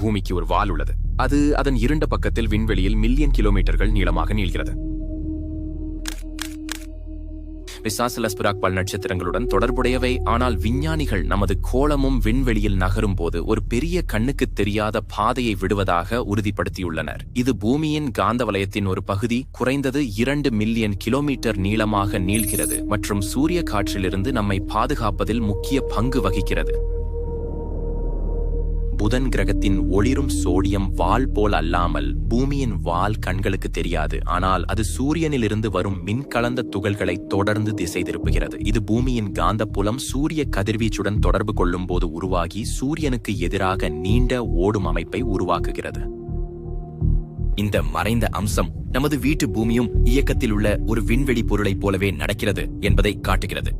பூமிக்கு ஒரு வால் உள்ளது. அது அதன் இருண்ட பக்கத்தில் விண்வெளியில் மில்லியன் கிலோமீட்டர்கள் நீளமாக நீள்கிறது. விசாசலஸ் பல் நட்சத்திரங்களுடன் தொடர்புடையவை. ஆனால் விஞ்ஞானிகள் நமது கோளமும் விண்வெளியில் நகரும் போது ஒரு பெரிய கண்ணுக்கு தெரியாத பாதையை விடுவதாக உறுதிப்படுத்தியுள்ளனர். இது பூமியின் காந்த வலயத்தின் ஒரு பகுதி, குறைந்தது 2 மில்லியன் கிலோமீட்டர் நீளமாக நீள்கிறது மற்றும் சூரிய காற்றிலிருந்து நம்மை பாதுகாப்பதில் முக்கிய பங்கு வகிக்கிறது. புதன் கிரகத்தின் ஒளிரும் சோடியம் வால் போல் அல்லாமல் பூமியின் வால் கண்களுக்கு தெரியாது. ஆனால் அது சூரியனிலிருந்து வரும் மின்கலந்த துகள்களை தொடர்ந்து திசை திருப்புகிறது. இது பூமியின் காந்த புலம் சூரிய கதிர்வீச்சுடன் தொடர்பு கொள்ளும் போது உருவாகி சூரியனுக்கு எதிராக நீண்ட ஓடும் அமைப்பை உருவாக்குகிறது. இந்த மறைந்த அம்சம் நமது வீட்டு பூமியும் இயக்கத்தில் உள்ள ஒரு விண்வெளி பொருளைப் போலவே நடக்கிறது என்பதை காட்டுகிறது.